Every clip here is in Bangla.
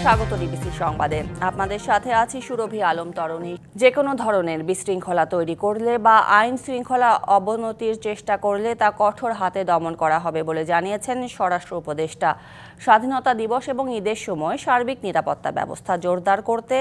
স্বাগত ডিবিসি সংবাদে। আপনাদের সাথে আছি সুরভি আলম তরণী। যে কোনো ধরনের বিশৃঙ্খলা তৈরি করলে বা আইন শৃঙ্খলা অবনতির চেষ্টা করলে তা কঠোর হাতে দমন করা হবে বলে জানিয়েছেন স্বরাষ্ট্র উপদেষ্টা। স্বাধীনতা দিবস এবং ঈদের সময় সার্বিক নিরাপত্তা ব্যবস্থা জোরদার করতে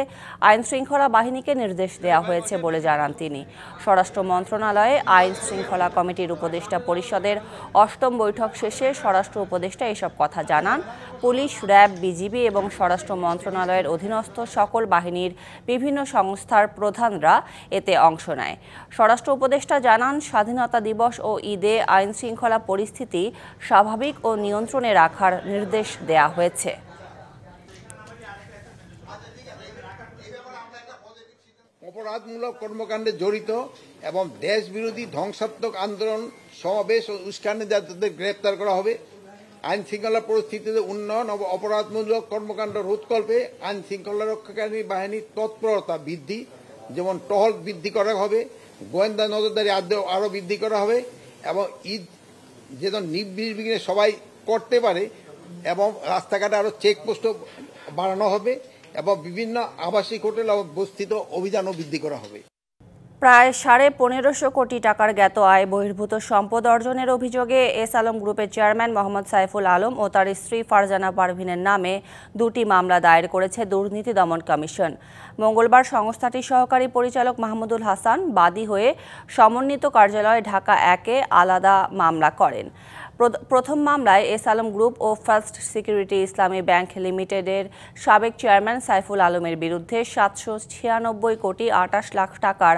আইন শৃঙ্খলা বাহিনীকে নির্দেশ দেওয়া হয়েছে বলে জানান তিনি। স্বরাষ্ট্র মন্ত্রণালয়ে আইন শৃঙ্খলা কমিটির উপদেষ্টা পরিষদের ৮ম বৈঠক শেষে স্বরাষ্ট্র উপদেষ্টা এসব কথা জানান। পুলিশ, র্যাব, বিজিবি এবং স্বরাষ্ট্র মন্ত্রণালয়ের অধীনস্থ সকল বাহিনীর বিভিন্ন সংস্থার প্রধানরা এতে অংশ নেয়। স্বরাষ্ট্র উপদেষ্টা জানান, স্বাধীনতা দিবস ও ঈদে আইন শৃঙ্খলা পরিস্থিতি স্বাভাবিক ও নিয়ন্ত্রণে রাখার নির্দেশ দেয়া হয়েছে। অপরাধমূলক কর্মকাণ্ডে জড়িত এবং দেশ বিরোধী ধ্বংসাত্মক আন্দোলন, সমাবেশ ও উস্কানি যাদের গ্রেপ্তার করা হবে। আইন শৃঙ্খলা পরিস্থিতিতে উন্নয়ন ও অপরাধমূলক কর্মকাণ্ড রোধকল্পে আইন শৃঙ্খলা রক্ষাকারী বাহিনীর তৎপরতা বৃদ্ধি, যেমন টহল বৃদ্ধি করা হবে, গোয়েন্দা নজরদারি আরও বৃদ্ধি করা হবে এবং ঈদ যেন নির্বিঘ্নে সবাই করতে পারে এবং রাস্তাঘাটে আরও চেকপোস্টও বাড়ানো হবে এবং বিভিন্ন আবাসিক হোটেল ও বস্তিতে অভিযানও বৃদ্ধি করা হবে। প্রায় ১৫৫০ কোটি টাকার জ্ঞাত আয় বহির্ভূত সম্পদ অর্জনের অভিযোগে এস আলম গ্রুপের চেয়ারম্যান মোহাম্মদ সাইফুল আলম ও তার স্ত্রী ফারজানা পারভিনের নামে ২টি মামলা দায়ের করেছে দুর্নীতি দমন কমিশন। মঙ্গলবার সংস্থাটির সহকারী পরিচালক মাহমুদুল হাসান বাদী হয়ে সমন্বিত কার্যালয় ঢাকা ১-এ আলাদা মামলা করেন। প্রথম মামলায় এস আলম গ্রুপ ও ফার্স্ট সিকিউরিটি ইসলামী ব্যাংক লিমিটেডের সাবেক চেয়ারম্যান সাইফুল আলমের বিরুদ্ধে ৭৯৬ কোটি ২৮ লাখ টাকার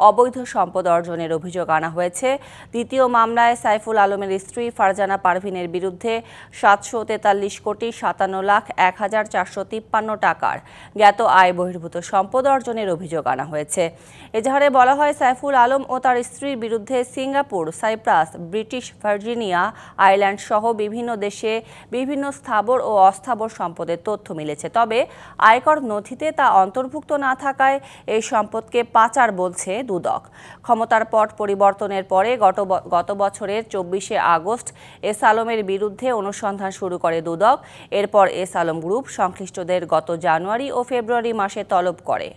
অবৈধ সম্পদ অর্জনের অভিযোগ আনা হয়েছে। দ্বিতীয় মামলায় সাইফুল আলমের স্ত্রী ফারজানা পারভিনের বিরুদ্ধে ৭৪৩ কোটি ৫৭ লাখ ১,৪৫৩ টাকার জ্ঞাত আয় বহির্ভূত সম্পদ অর্জনের অভিযোগ আনা হয়েছে। এজাহারে বলা হয়, সাইফুল আলম ও তার স্ত্রীর বিরুদ্ধে Singapore, Cyprus, British Virgin island সহ বিভিন্ন দেশে বিভিন্ন স্থাবর ও অস্থাবর সম্পদের তথ্য মিলেছে। তবে আয়কর নথিতে তা অন্তর্ভুক্ত না থাকায় এই সম্পদকে পাচার বলছে দুদক। ক্ষমতার পট পরিবর্তনের পরে গত বছরের ২৪শে আগস্ট এস আলমের বিরুদ্ধে অনুসন্ধান শুরু করে দুদক। এরপর এস আলম গ্রুপ সংশ্লিষ্টদের গত জানুয়ারি ও ফেব্রুয়ারি মাসে তলব করে।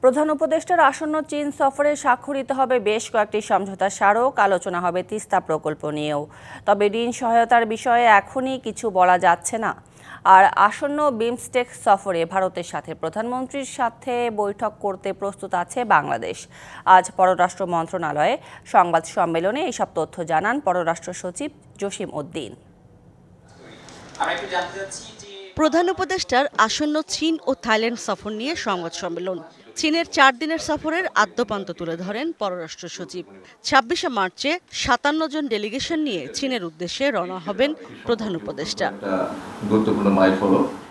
প্রধান উপদেষ্টার আসন্ন চীন সফরে স্বাক্ষরিত হবে বেশ কয়েকটি সমঝোতা স্মারক। আলোচনা হবে তিস্তা প্রকল্প নিয়েও। তবে ঋণ সহায়তার বিষয়ে এখনই কিছু বলা যাচ্ছে না। আর আসন্ন বিমস্টেক সফরে ভারতের সাথে প্রধানমন্ত্রীর সাথে বৈঠক করতে প্রস্তুত আছে বাংলাদেশ। আজ পররাষ্ট্র মন্ত্রণালয়ে সংবাদ সম্মেলনে এসব তথ্য জানান পররাষ্ট্র সচিব জসিম উদ্দিন। প্রধান উপদেষ্টার আসন্ন চীন ও থাইল্যান্ড সফর নিয়ে সংবাদ সম্মেলন। চীনের ৪ দিনের সফরের আদ্যপান্ত তুলে ধরেন পররাষ্ট্র সচিব। ২৬শে মার্চে ৫৭ জন ডেলিগেশন নিয়ে চীনের উদ্দেশ্যে রওনা হবেন প্রধান উপদেষ্টা।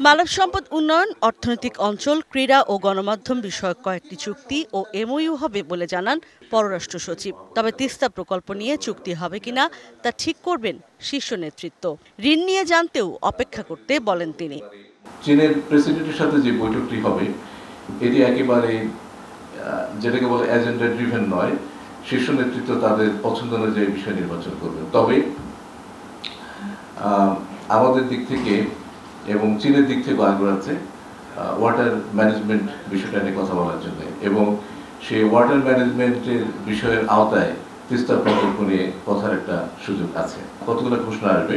মানব সম্পদ উন্নয়ন, অর্থনৈতিক অঞ্চল, ক্রীড়া ও গণমাধ্যম বিষয়ক কয়েকটি চুক্তি ও এমওইউ হবে বলে জানান পররাষ্ট্র সচিব। তবে তিস্তা প্রকল্প নিয়ে চুক্তি হবে কিনা তা ঠিক করবেন শীর্ষ নেতৃত্ব। ঋণ নিয়ে জানতেও অপেক্ষা করতে বলেন তিনি। চীনের প্রেসিডেন্টের সাথে যে বৈঠকটি হবে এটি একেবারে যেটাকে বলে এজেন্ডা ড্রিভেন নয়। শীর্ষ নেতৃত্ব তাদের পছন্দ অনুযায়ী বিষয় নির্বাচন করবেন। তবে আমাদের দিক থেকে এবং চীনের দিক থেকে আগ্রহ আছে ওয়াটার ম্যানেজমেন্ট বিষয়টা নিয়ে কথা বলার জন্য, এবং সেই ওয়াটার ম্যানেজমেন্টের বিষয়ের আওতায় তিস্তা প্রকল্প নিয়ে কথার একটা সুযোগ আছে। কতগুলো ঘোষণা আসবে,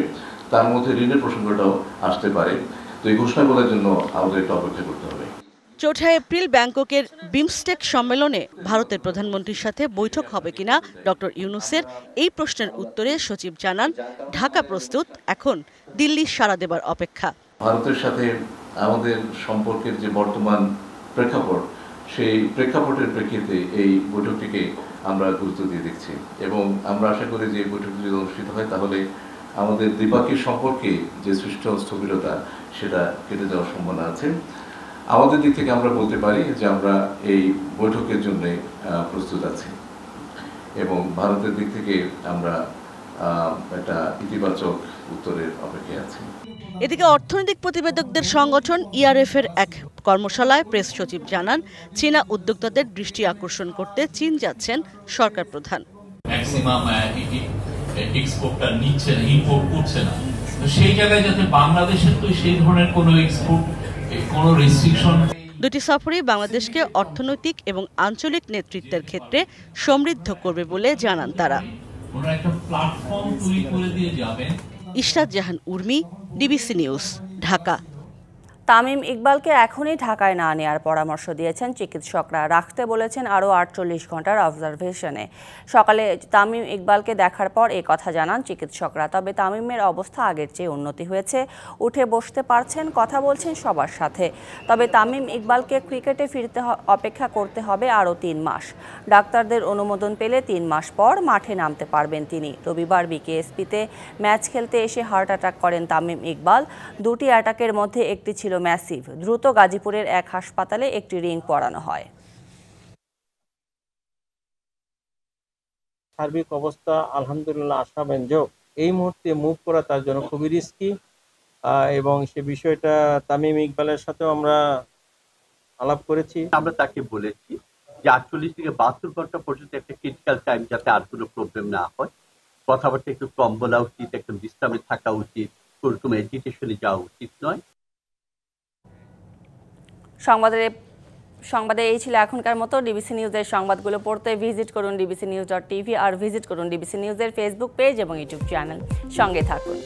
তার মধ্যে ঋণের প্রসঙ্গটাও আসতে পারে। তো এই ঘোষণাগুলোর জন্য আমাদের একটু অপেক্ষা করতে হবে। ৪ এপ্রিল ব্যাংককের বিমস্টেক সম্মেলনে ভারতের প্রধানমন্ত্রীর সাথে বৈঠক হবে কিনা ডক্টর ইউনূসের এই প্রশ্নের উত্তরে সচিব জানান, ঢাকা প্রস্তুত, এখন দিল্লির সাড়া দেবার অপেক্ষা। ভারতের সাথে আমাদের সম্পর্কের যে বর্তমান প্রেক্ষাপট, সেই প্রেক্ষাপটের প্রেক্ষিতে এই বৈঠকটিকে আমরা গুরুত্ব দিয়ে দেখছি এবং আমরা আশা করি যে এই বৈঠকটি যদি অনুষ্ঠিত হয় তাহলে আমাদের দ্বিপাক্ষিক সম্পর্কে যে সৃষ্ট স্থবিরতা সেটা কেটে যাওয়ার সম্ভাবনা আছে। আমাদের দিক থেকে আমরা বলতে পারি যে আমরা এই বৈঠকের জন্য প্রস্তুত আছি এবং ভারতের দিক থেকে আমরা একটা ইতিবাচক উত্তরের অপেক্ষায় আছি। এদিকে অর্থনৈতিক প্রতিবেদকদের সংগঠন ইআরএফ-এর এক কর্মশালায় প্রেস সচিব জানান, চীনা উদ্যোক্তাদের দৃষ্টি আকর্ষণ করতে চীন যাচ্ছেন সরকার প্রধান। ম্যাক্সিমাম এক্সপোর্টটা নিচ্ছে না, ইম্পোর্ট করছে না, তো সেই জায়গায় যাতে বাংলাদেশের তো সেই ধরনের কোনো এক্সপোর্ট কোনো রেস্ট্রিকশন। দুটি সফরই বাংলাদেশকে অর্থনৈতিক এবং আঞ্চলিক নেতৃত্বের ক্ষেত্রে সমৃদ্ধ করবে বলে জানান তারা। ওরা একটা প্ল্যাটফর্ম তৈরি করে দিয়ে যাবেন। ইশরাত জাহান উর্মি, ডিবিসি নিউজ, ঢাকা। তামিম ইকবালকে এখনই ঢাকায় না নেওয়ার পরামর্শ দিয়েছেন চিকিৎসকরা, রাখতে বলেছেন আরও 48 ঘন্টার অবজারভেশনে। সকালে তামিম ইকবালকে দেখার পর এই কথা জানান চিকিৎসকরা। তবে তামিমের অবস্থা আগের চেয়ে উন্নতি হয়েছে, উঠে বসতে পারছেন, কথা বলছেন সবার সাথে। তবে তামিম ইকবালকে ক্রিকেটে ফিরতে অপেক্ষা করতে হবে আরও 3 মাস। ডাক্তারদের অনুমোদন পেলে 3 মাস পর মাঠে নামতে পারবেন তিনি। রবিবার বিকেএসপিতে ম্যাচ খেলতে এসে হার্ট অ্যাটাক করেন তামিম ইকবাল। দুটি অ্যাটাকের মধ্যে একটি ছিল ম্যাসিভ। দ্রুত গাজীপুরের এক হাসপাতালে একটি রিং পরানো হয়। সার্বিক অবস্থা আলহামদুলিল্লাহ আশাব্যঞ্জক। এই মুহূর্তে মুভ করা তার জন্য খুবই রিস্কি, এবং সে বিষয়টা তামিম ইকবালের সাথেও আমরা আলাপ করেছি। আমরা তাকে বলেছি যে 48 থেকে 72 ঘন্টা পর্যন্ত একটা ক্রিটিক্যাল টাইম, যাতে আর কোনো প্রবলেম না হয়। কথাবার্তা একটু কম বলা উচিত, একটু বিশ্রামে থাকা উচিত, কোন এডুকেশনে যাওয়া উচিত নয়। সংবাদে এই ছিল এখনকার মতো। ডিবিসি নিউজের সংবাদগুলো পড়তে ভিজিট করুন dbcnews.tv আর ভিজিট করুন ডিবিসি নিউজের ফেসবুক পেজ এবং ইউটিউব চ্যানেল। সঙ্গে থাকুন।